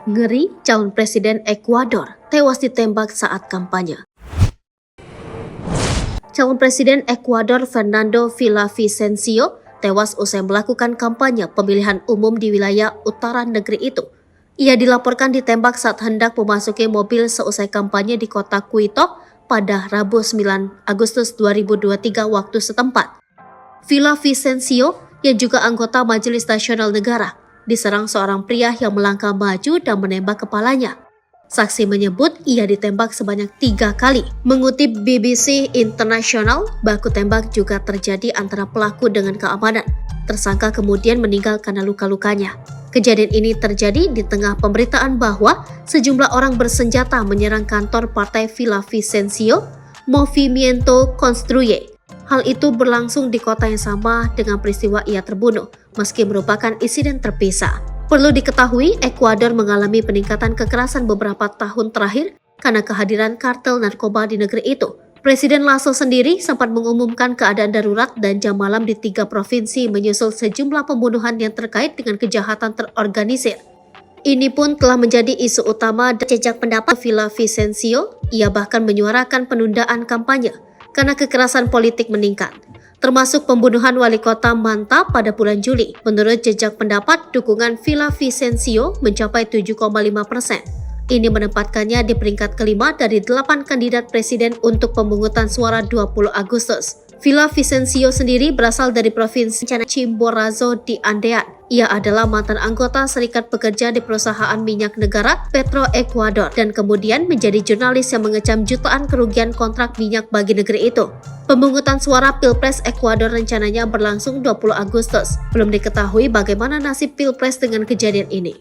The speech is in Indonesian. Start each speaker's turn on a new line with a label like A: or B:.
A: Ngeri, calon presiden Ekuador tewas ditembak saat kampanye. Calon presiden Ekuador Fernando Villavicencio tewas usai melakukan kampanye pemilihan umum di wilayah utara negeri itu. Ia dilaporkan ditembak saat hendak memasuki mobil seusai kampanye di kota Quito pada Rabu 9 Agustus 2023 waktu setempat. Villavicencio, yang juga anggota Majelis Nasional Negara, diserang seorang pria yang melangkah maju dan menembak kepalanya. Saksi menyebut ia ditembak sebanyak 3 kali. Mengutip BBC International, baku tembak juga terjadi antara pelaku dengan keamanan. Tersangka kemudian meninggal karena luka-lukanya. Kejadian ini terjadi di tengah pemberitaan bahwa sejumlah orang bersenjata menyerang kantor partai Villavicencio, Movimiento Construye. Hal itu berlangsung di kota yang sama dengan peristiwa ia terbunuh, meski merupakan insiden terpisah. Perlu diketahui, Ekuador mengalami peningkatan kekerasan beberapa tahun terakhir karena kehadiran kartel narkoba di negeri itu. Presiden Lasso sendiri sempat mengumumkan keadaan darurat dan jam malam di 3 provinsi menyusul sejumlah pembunuhan yang terkait dengan kejahatan terorganisir. Ini pun telah menjadi isu utama dan jejak pendapat Villavicencio. Ia bahkan menyuarakan penundaan kampanye karena kekerasan politik meningkat, termasuk pembunuhan wali kota Manta pada bulan Juli. Menurut jejak pendapat, dukungan Villavicencio mencapai 7,5%. Ini menempatkannya di peringkat kelima dari 8 kandidat presiden untuk pemungutan suara 20 Agustus. Villavicencio sendiri berasal dari provinsi Chimborazo di Andean. Ia adalah mantan anggota Serikat Pekerja di perusahaan minyak negara Petro Ecuador dan kemudian menjadi jurnalis yang mengecam jutaan kerugian kontrak minyak bagi negeri itu. Pemungutan suara Pilpres Ekuador rencananya berlangsung 20 Agustus. Belum diketahui bagaimana nasib Pilpres dengan kejadian ini.